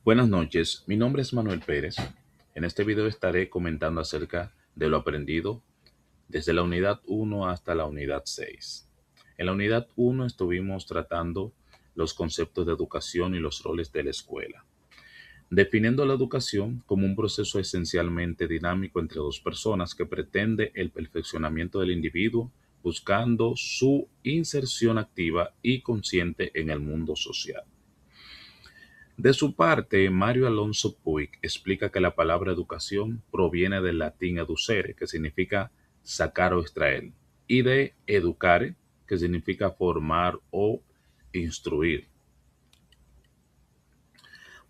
Buenas noches, mi nombre es Manuel Pérez. En este video estaré comentando acerca de lo aprendido desde la unidad 1 hasta la unidad 6. En la unidad 1 estuvimos tratando los conceptos de educación y los roles de la escuela, definiendo la educación como un proceso esencialmente dinámico entre dos personas que pretende el perfeccionamiento del individuo, buscando su inserción activa y consciente en el mundo social. De su parte, Mario Alonso Puig explica que la palabra educación proviene del latín educere, que significa sacar o extraer, y de educare, que significa formar o instruir.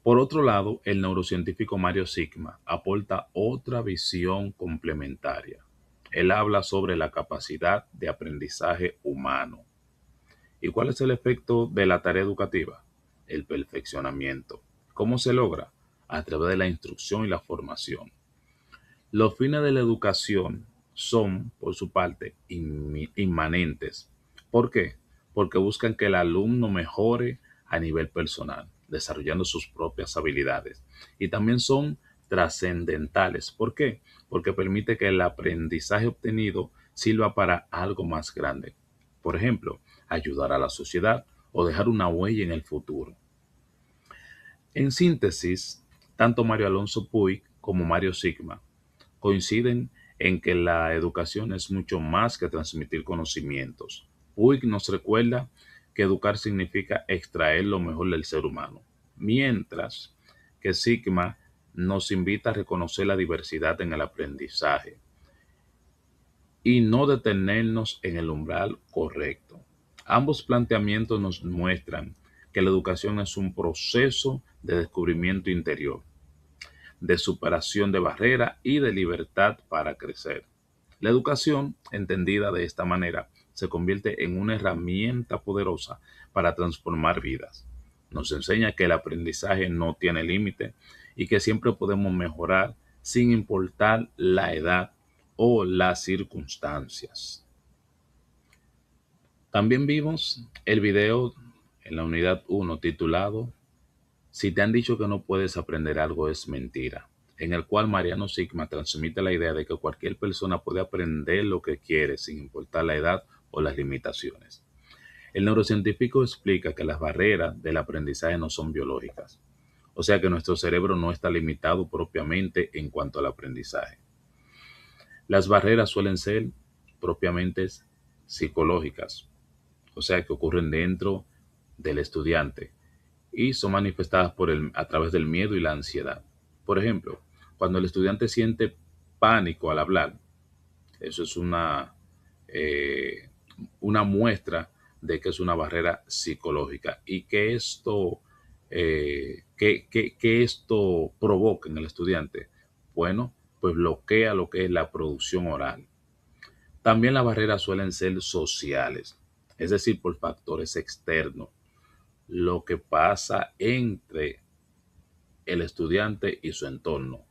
Por otro lado, el neurocientífico Mario Sigma aporta otra visión complementaria. Él habla sobre la capacidad de aprendizaje humano. ¿Y cuál es el efecto de la tarea educativa? El perfeccionamiento. ¿Cómo se logra? A través de la instrucción y la formación. Los fines de la educación son, por su parte, inmanentes. ¿Por qué? Porque buscan que el alumno mejore a nivel personal, desarrollando sus propias habilidades. Y también son trascendentales. ¿Por qué? Porque permite que el aprendizaje obtenido sirva para algo más grande. Por ejemplo, ayudar a la sociedad o dejar una huella en el futuro. En síntesis, tanto Mario Alonso Puig como Mario Sigma coinciden en que la educación es mucho más que transmitir conocimientos. Puig nos recuerda que educar significa extraer lo mejor del ser humano, mientras que Sigma nos invita a reconocer la diversidad en el aprendizaje y no detenernos en el umbral correcto. Ambos planteamientos nos muestran que la educación es un proceso de descubrimiento interior, de superación de barreras y de libertad para crecer. La educación, entendida de esta manera, se convierte en una herramienta poderosa para transformar vidas. Nos enseña que el aprendizaje no tiene límite y que siempre podemos mejorar sin importar la edad o las circunstancias. También vimos el video en la unidad 1 titulado Si te han dicho que no puedes aprender algo es mentira, en el cual Mariano Sigma transmite la idea de que cualquier persona puede aprender lo que quiere sin importar la edad o las limitaciones. El neurocientífico explica que las barreras del aprendizaje no son biológicas, o sea que nuestro cerebro no está limitado propiamente en cuanto al aprendizaje. Las barreras suelen ser propiamente psicológicas, o sea que ocurren dentro del estudiante y son manifestadas a través del miedo y la ansiedad. Por ejemplo, cuando el estudiante siente pánico al hablar, eso es eh, una muestra de que es una barrera psicológica y que que esto provoca en el estudiante. Bueno, pues bloquea lo que es la producción oral. También las barreras suelen ser sociales, es decir, por factores externos, lo que pasa entre el estudiante y su entorno.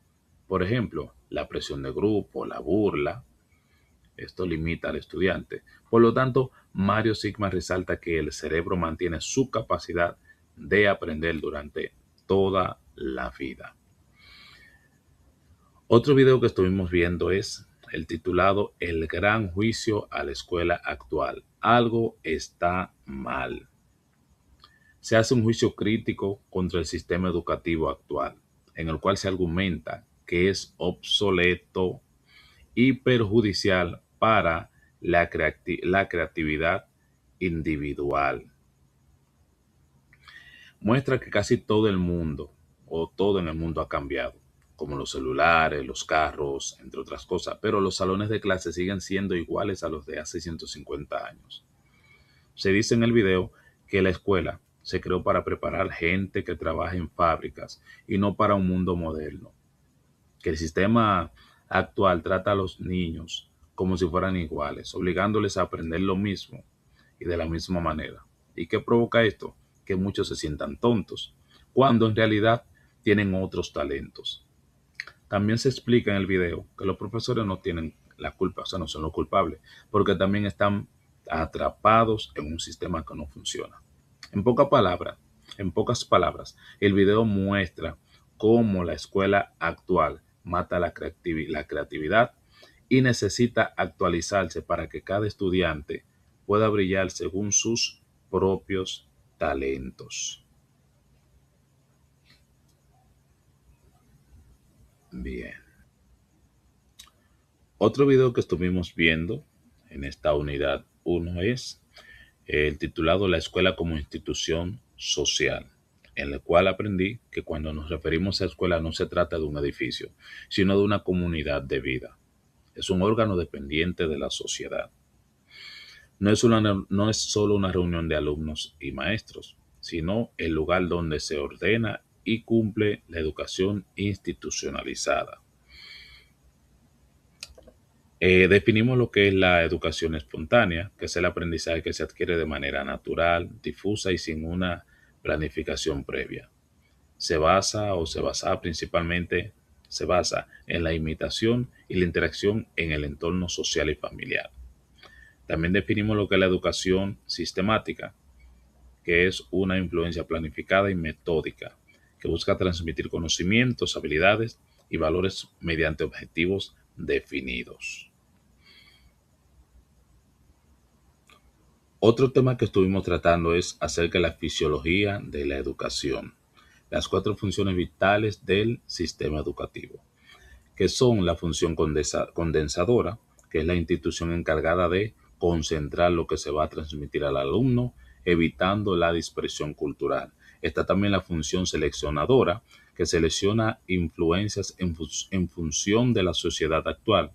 Por ejemplo, la presión de grupo, la burla, esto limita al estudiante. Por lo tanto, Mario Sigma resalta que el cerebro mantiene su capacidad de aprender durante toda la vida. Otro video que estuvimos viendo es el titulado El gran juicio a la escuela actual. Algo está mal. Se hace un juicio crítico contra el sistema educativo actual, en el cual se argumenta que es obsoleto y perjudicial para la creatividad individual. Muestra que casi todo el mundo o todo en el mundo ha cambiado, como los celulares, los carros, entre otras cosas, pero los salones de clase siguen siendo iguales a los de hace 150 años. Se dice en el video que la escuela se creó para preparar gente que trabaja en fábricas y no para un mundo moderno. Que el sistema actual trata a los niños como si fueran iguales, obligándoles a aprender lo mismo y de la misma manera. ¿Y qué provoca esto? Que muchos se sientan tontos, cuando en realidad tienen otros talentos. También se explica en el video que los profesores no tienen la culpa, o sea, no son los culpables, porque también están atrapados en un sistema que no funciona. En pocas palabras, En pocas palabras, el video muestra cómo la escuela actual mata la creatividad y necesita actualizarse para que cada estudiante pueda brillar según sus propios talentos. Bien. Otro video que estuvimos viendo en esta unidad uno es el titulado La escuela como institución social, en el cual aprendí que cuando nos referimos a escuela no se trata de un edificio, sino de una comunidad de vida. Es un órgano dependiente de la sociedad. No es solo una reunión de alumnos y maestros, sino el lugar donde se ordena y cumple la educación institucionalizada. Definimos lo que es la educación espontánea, que es el aprendizaje que se adquiere de manera natural, difusa y sin una planificación previa. Se basa en la imitación y la interacción en el entorno social y familiar. También definimos lo que es la educación sistemática, que es una influencia planificada y metódica, que busca transmitir conocimientos, habilidades y valores mediante objetivos definidos. Otro tema que estuvimos tratando es acerca de la fisiología de la educación, las cuatro funciones vitales del sistema educativo, que son la función condensadora, que es la institución encargada de concentrar lo que se va a transmitir al alumno, evitando la dispersión cultural. Está también la función seleccionadora, que selecciona influencias en función de la sociedad actual,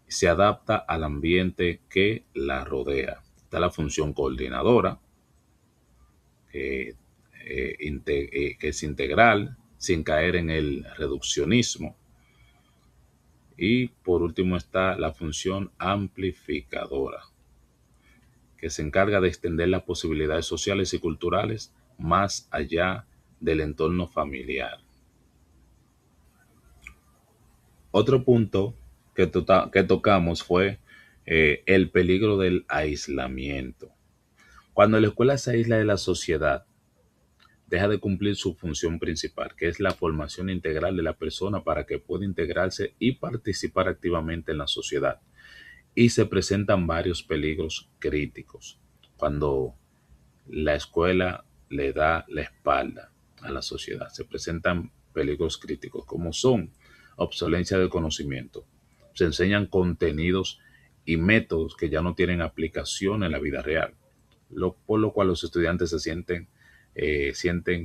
se adapta al ambiente que la rodea. Está la función coordinadora, que, que es integral, sin caer en el reduccionismo. Y por último está la función amplificadora, que se encarga de extender las posibilidades sociales y culturales más allá del entorno familiar. Otro punto que tocamos fue el peligro del aislamiento. Cuando la escuela se aísla de la sociedad, deja de cumplir su función principal, que es la formación integral de la persona para que pueda integrarse y participar activamente en la sociedad. Y se presentan varios peligros críticos cuando la escuela le da la espalda a la sociedad. Se presentan peligros críticos como son obsolencia del conocimiento. Se enseñan contenidos y métodos que ya no tienen aplicación en la vida real, por lo cual los estudiantes sienten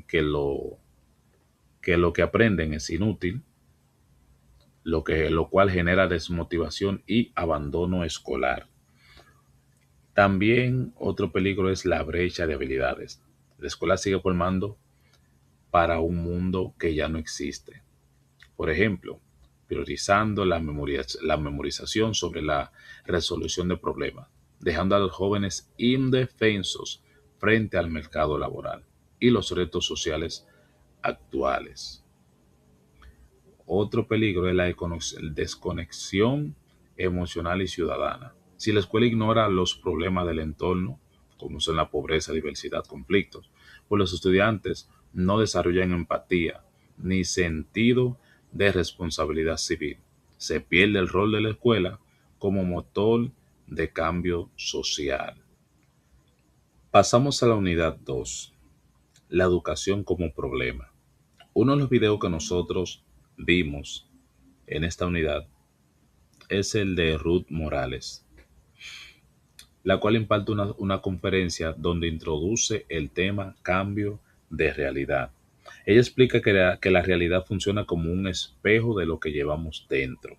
que lo que aprenden es inútil, lo cual genera desmotivación y abandono escolar. También otro peligro es la brecha de habilidades. La escuela sigue formando para un mundo que ya no existe. Por ejemplo, priorizando la memorización sobre la resolución de problemas, dejando a los jóvenes indefensos frente al mercado laboral y los retos sociales actuales. Otro peligro es la desconexión emocional y ciudadana. Si la escuela ignora los problemas del entorno, como son la pobreza, diversidad, conflictos, pues los estudiantes no desarrollan empatía ni sentido de responsabilidad civil. Se pierde el rol de la escuela como motor de cambio social. Pasamos a la unidad 2, la educación como problema. Uno de los videos que nosotros vimos en esta unidad es el de Ruth Morales, la cual imparte una conferencia donde introduce el tema cambio de realidad. Ella explica que la realidad funciona como un espejo de lo que llevamos dentro.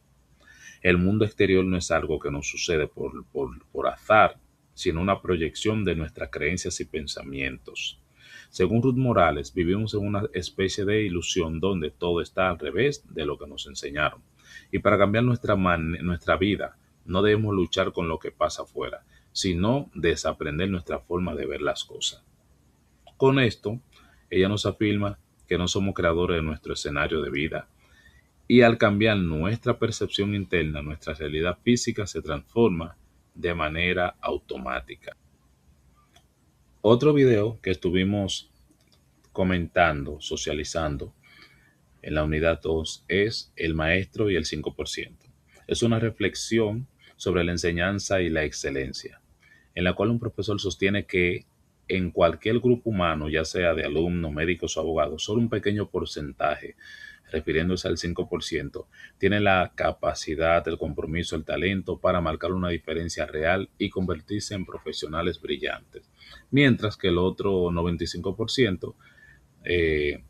El mundo exterior no es algo que nos sucede por azar, sino una proyección de nuestras creencias y pensamientos. Según Ruth Morales, vivimos en una especie de ilusión donde todo está al revés de lo que nos enseñaron. Y para cambiar nuestra vida, no debemos luchar con lo que pasa afuera, sino desaprender nuestra forma de ver las cosas. Con esto, ella nos afirma que no somos creadores de nuestro escenario de vida, y al cambiar nuestra percepción interna, nuestra realidad física se transforma de manera automática. Otro video comentando, socializando en la unidad 2 es el maestro y el 5%. Es una reflexión sobre la enseñanza y la excelencia, en la cual un profesor sostiene que en cualquier grupo humano, ya sea de alumnos, médicos o abogados, solo un pequeño porcentaje, refiriéndose al 5%, tiene la capacidad, el compromiso, el talento para marcar una diferencia real y convertirse en profesionales brillantes, mientras que el otro 95%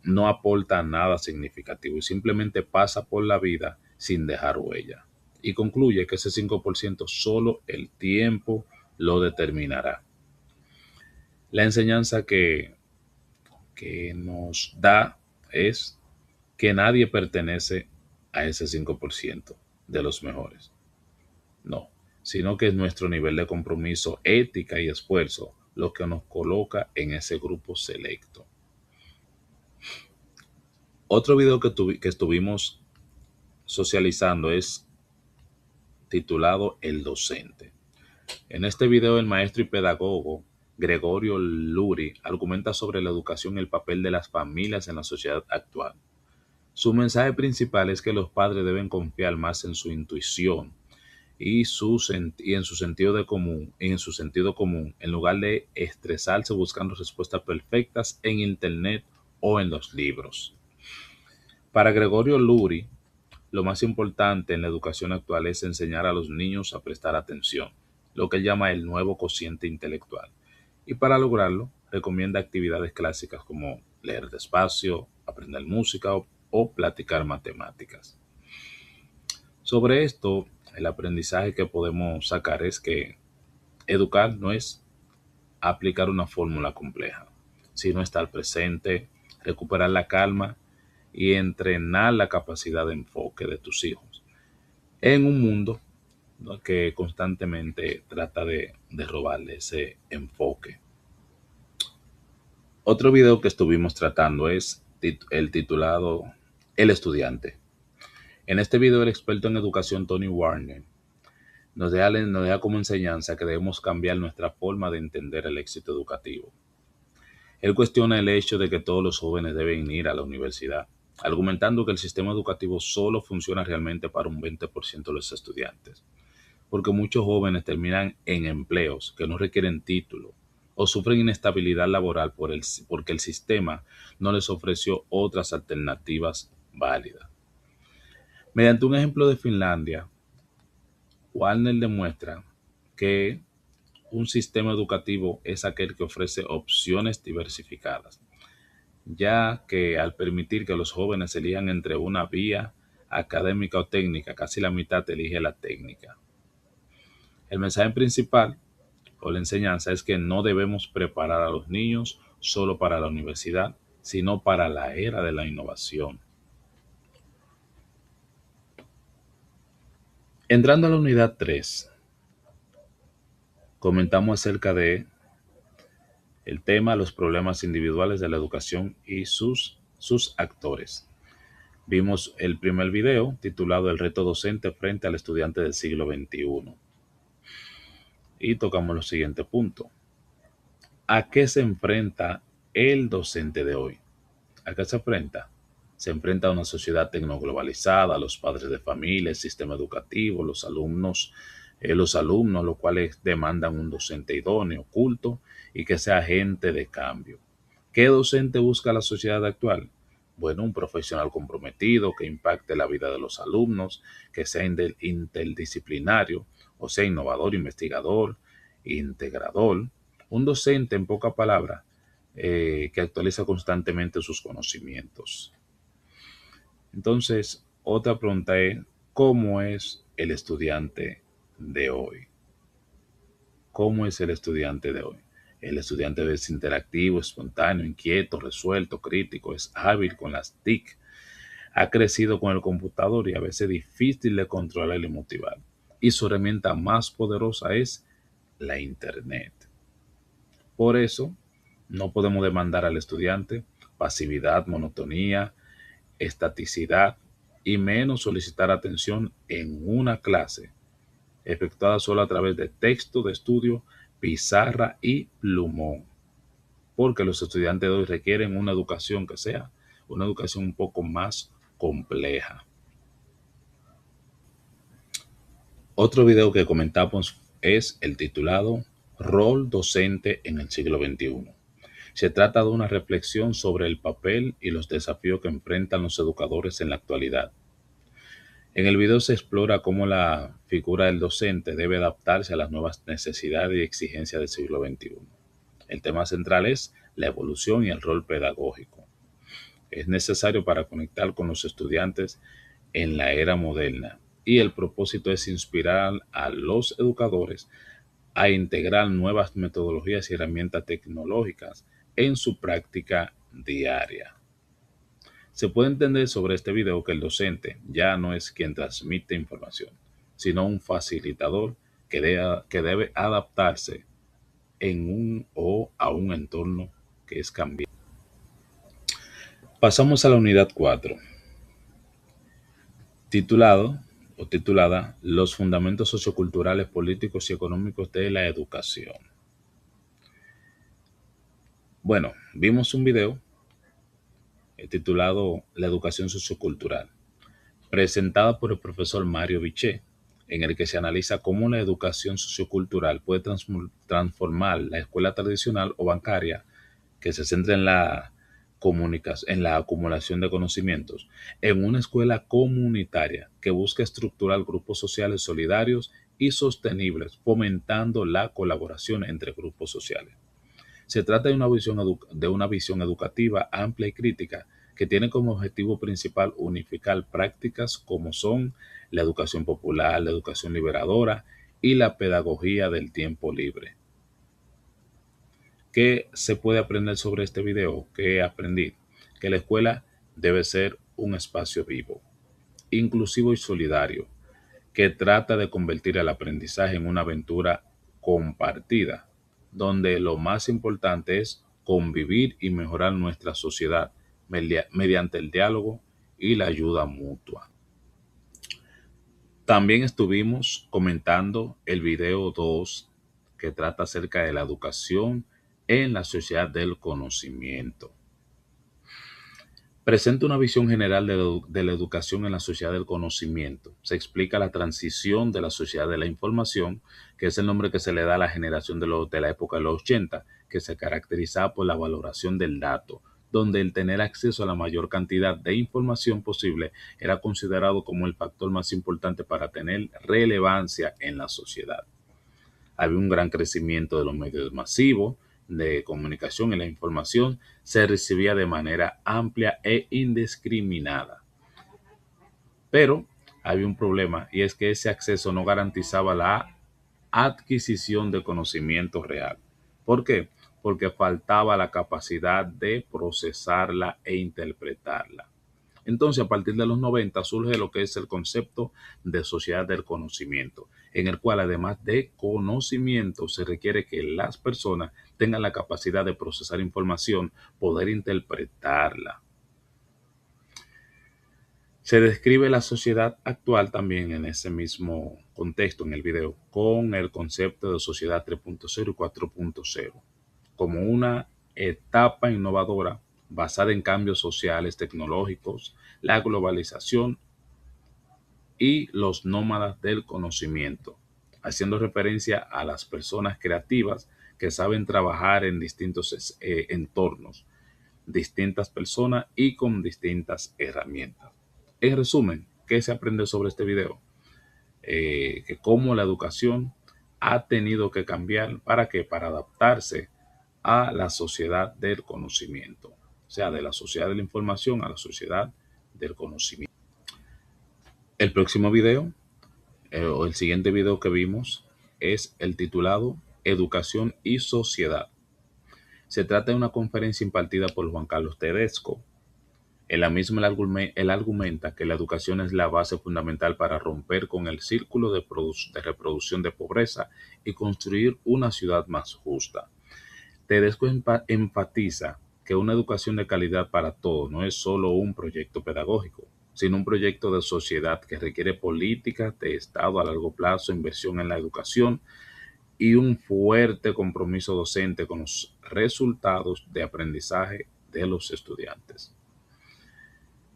no aporta nada significativo y simplemente pasa por la vida sin dejar huella. Y concluye que ese 5% solo el tiempo lo determinará. La enseñanza que nos da es que nadie pertenece a ese 5% de los mejores. No, sino que es nuestro nivel de compromiso, ética y esfuerzo lo que nos coloca en ese grupo selecto. Otro video que estuvimos socializando es titulado El docente. En este video el maestro y pedagogo Gregorio Luri argumenta sobre la educación y el papel de las familias en la sociedad actual. Su mensaje principal es que los padres deben confiar más en su intuición y en su sentido común, en lugar de estresarse buscando respuestas perfectas en internet o en los libros. Para Gregorio Luri, lo más importante en la educación actual es enseñar a los niños a prestar atención, lo que él llama el nuevo cociente intelectual. Y para lograrlo, recomienda actividades clásicas como leer despacio, aprender música o platicar matemáticas. Sobre esto, el aprendizaje que podemos sacar es que educar no es aplicar una fórmula compleja, sino estar presente, recuperar la calma y entrenar la capacidad de enfoque de tus hijos en un mundo, ¿no?, que constantemente trata de robarle ese enfoque. Otro video que estuvimos tratando es el titulado El estudiante. En este video el experto en educación Tony Warner nos deja como enseñanza que debemos cambiar nuestra forma de entender el éxito educativo. Él cuestiona el hecho de que todos los jóvenes deben ir a la universidad, argumentando que el sistema educativo solo funciona realmente para un 20% de los estudiantes, porque muchos jóvenes terminan en empleos que no requieren título o sufren inestabilidad laboral porque el sistema no les ofreció otras alternativas válidas. Mediante un ejemplo de Finlandia, Warner demuestra que un sistema educativo es aquel que ofrece opciones diversificadas, ya que al permitir que los jóvenes elijan entre una vía académica o técnica, casi la mitad elige la técnica. El mensaje principal o la enseñanza es que no debemos preparar a los niños solo para la universidad, sino para la era de la innovación. Entrando a la unidad 3, comentamos acerca de el tema los problemas individuales de la educación y sus actores. Vimos el primer video titulado El reto docente frente al estudiante del siglo XXI. Y tocamos los siguientes puntos. ¿A qué se enfrenta el docente de hoy? ¿A qué se enfrenta? Se enfrenta a una sociedad tecnoglobalizada, a los padres de familia, el sistema educativo, los alumnos, los cuales demandan un docente idóneo, culto y que sea agente de cambio. ¿Qué docente busca la sociedad actual? Bueno, un profesional comprometido que impacte la vida de los alumnos, que sea interdisciplinario, o sea, innovador, investigador, integrador. Un docente, en pocas palabras, que actualiza constantemente sus conocimientos. Entonces, otra pregunta es, ¿cómo es el estudiante de hoy? ¿Cómo es el estudiante de hoy? El estudiante es interactivo, espontáneo, inquieto, resuelto, crítico, es hábil con las TIC, ha crecido con el computador y a veces difícil de controlar y motivar. Y su herramienta más poderosa es la Internet. Por eso, no podemos demandar al estudiante pasividad, monotonía, estaticidad y menos solicitar atención en una clase efectuada solo a través de texto de estudio, pizarra y plumón. porque los estudiantes de hoy requieren una educación que sea una educación un poco más compleja. Otro video que comentamos es el titulado Rol docente en el siglo XXI. Se trata de una reflexión sobre el papel y los desafíos que enfrentan los educadores en la actualidad. En el video se explora cómo la figura del docente debe adaptarse a las nuevas necesidades y exigencias del siglo XXI. El tema central es la evolución y el rol pedagógico. Es necesario para conectar con los estudiantes en la era moderna y el propósito es inspirar a los educadores a integrar nuevas metodologías y herramientas tecnológicas en su práctica diaria. Se puede entender sobre este video que el docente ya no es quien transmite información, sino un facilitador que debe adaptarse en un o a un entorno que es cambiante. Pasamos a la unidad 4, titulado o titulada Los fundamentos socioculturales, políticos y económicos de la educación. Bueno, vimos un video titulado La educación sociocultural, presentada por el profesor Mario Biché, en el que se analiza cómo la educación sociocultural puede transformar la escuela tradicional o bancaria, que se centra en en la acumulación de conocimientos, en una escuela comunitaria que busca estructurar grupos sociales solidarios y sostenibles, fomentando la colaboración entre grupos sociales. Se trata de una visión educativa amplia y crítica que tiene como objetivo principal unificar prácticas como son la educación popular, la educación liberadora y la pedagogía del tiempo libre. ¿Qué se puede aprender sobre este video? ¿Qué aprendí? Que la escuela debe ser un espacio vivo, inclusivo y solidario, que trata de convertir el aprendizaje en una aventura compartida, donde lo más importante es convivir y mejorar nuestra sociedad mediante el diálogo y la ayuda mutua. También estuvimos comentando el video 2 que trata acerca de la educación en la sociedad del conocimiento. Presenta una visión general de la educación en la sociedad del conocimiento. Se explica la transición de la sociedad de la información, que es el nombre que se le da a la generación de la época de los 80, que se caracterizaba por la valoración del dato, donde el tener acceso a la mayor cantidad de información posible era considerado como el factor más importante para tener relevancia en la sociedad. Había un gran crecimiento de los medios masivos de comunicación y la información se recibía de manera amplia e indiscriminada. Pero había un problema y es que ese acceso no garantizaba la adquisición de conocimiento real. ¿Por qué? Porque faltaba la capacidad de procesarla e interpretarla. Entonces, a partir de los 90 surge lo que es el concepto de sociedad del conocimiento, en el cual además de conocimiento se requiere que las personas tengan la capacidad de procesar información, poder interpretarla. Se describe la sociedad actual también en ese mismo contexto en el video, con el concepto de sociedad 3.0 y 4.0, como una etapa innovadora basada en cambios sociales, tecnológicos, la globalización y los nómadas del conocimiento, haciendo referencia a las personas creativas que saben trabajar en distintos entornos, distintas personas y con distintas herramientas. En resumen, ¿qué se aprende sobre este video? Que cómo la educación ha tenido que cambiar para qué, para adaptarse a la sociedad del conocimiento, o sea, de la sociedad de la información a la sociedad del conocimiento. El próximo video o el siguiente video que vimos es el titulado Educación y Sociedad. Se trata de una conferencia impartida por Juan Carlos Tedesco. En la misma él argumenta que la educación es la base fundamental para romper con el círculo de reproducción de pobreza y construir una ciudad más justa. Tedesco enfatiza que una educación de calidad para todos no es solo un proyecto pedagógico, sino un proyecto de sociedad que requiere políticas de Estado a largo plazo, inversión en la educación y un fuerte compromiso docente con los resultados de aprendizaje de los estudiantes.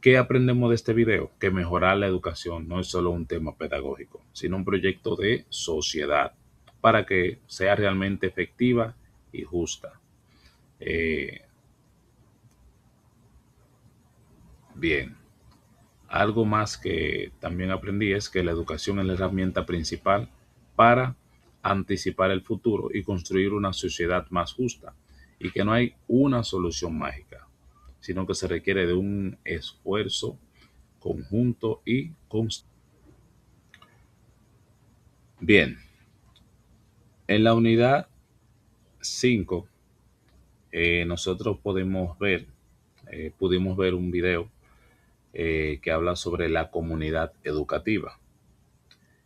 ¿Qué aprendemos de este video? Que mejorar la educación no es solo un tema pedagógico, sino un proyecto de sociedad para que sea realmente efectiva y justa. Eh, bien, algo más que también aprendí es que la educación es la herramienta principal para anticipar el futuro y construir una sociedad más justa, y que no hay una solución mágica, sino que se requiere de un esfuerzo conjunto y constante. Bien, en la unidad 5 nosotros pudimos ver un video que habla sobre la comunidad educativa.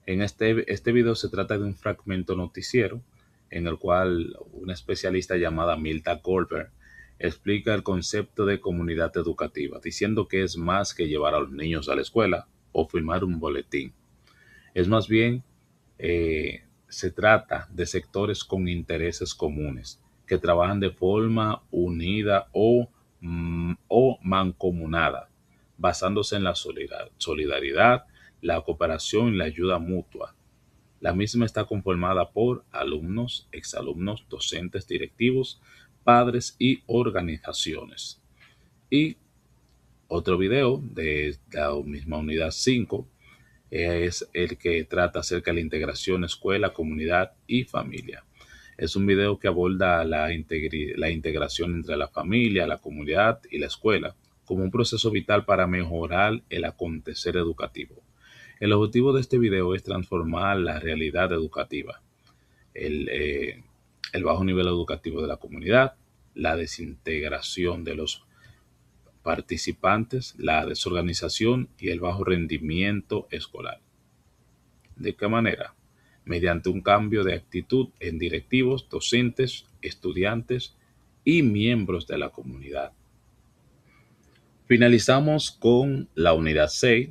En este video se trata de un fragmento noticiero en el cual una especialista llamada Milta Goldberg explica el concepto de comunidad educativa, diciendo que es más que llevar a los niños a la escuela o firmar un boletín. Es más bien, se trata de sectores con intereses comunes que trabajan de forma unida o mancomunada, basándose en la solidaridad, la cooperación y la ayuda mutua. La misma está conformada por alumnos, exalumnos, docentes, directivos, padres y organizaciones. Y otro video de la misma unidad 5 es el que trata acerca de la integración escuela, comunidad y familia. Es un video que aborda la integración entre la familia, la comunidad y la escuela como un proceso vital para mejorar el acontecer educativo. El objetivo de este video es transformar la realidad educativa, el, eh, el bajo nivel educativo de la comunidad, la desintegración de los participantes, la desorganización y el bajo rendimiento escolar. ¿De qué manera? Mediante un cambio de actitud en directivos, docentes, estudiantes y miembros de la comunidad. Finalizamos con la unidad 6,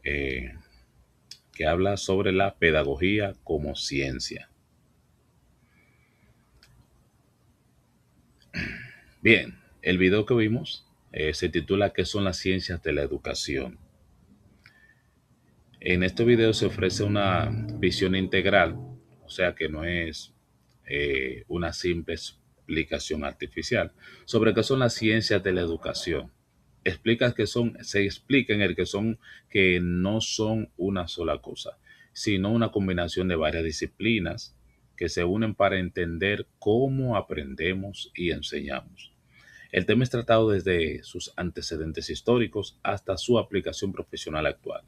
eh, que habla sobre la pedagogía como ciencia. Bien, el video que vimos se titula ¿Qué son las ciencias de la educación? En este video se ofrece una visión integral, o sea que no es una simple explicación artificial, sobre qué son las ciencias de la educación. Se explica en el que no son una sola cosa, sino una combinación de varias disciplinas que se unen para entender cómo aprendemos y enseñamos. El tema es tratado desde sus antecedentes históricos hasta su aplicación profesional actual.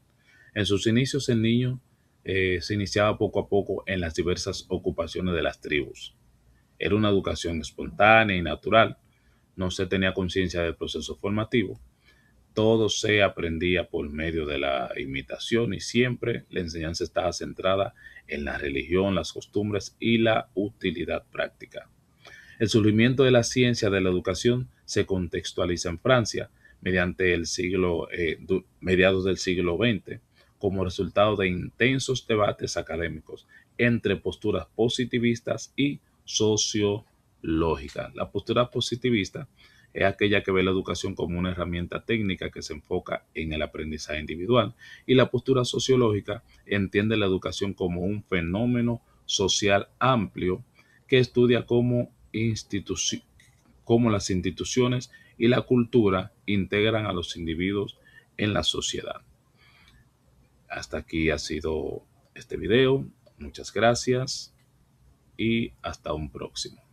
En sus inicios, el niño se iniciaba poco a poco en las diversas ocupaciones de las tribus. Era una educación espontánea y natural. No se tenía conciencia del proceso formativo. Todo se aprendía por medio de la imitación y siempre la enseñanza estaba centrada en la religión, las costumbres y la utilidad práctica. El surgimiento de la ciencia de la educación se contextualiza en Francia mediante mediados del siglo XX, como resultado de intensos debates académicos entre posturas positivistas y sociológicas. La postura positivista es aquella que ve la educación como una herramienta técnica que se enfoca en el aprendizaje individual, y la postura sociológica entiende la educación como un fenómeno social amplio que estudia cómo las instituciones y la cultura integran a los individuos en la sociedad. Hasta aquí ha sido este video. Muchas gracias y hasta un próximo.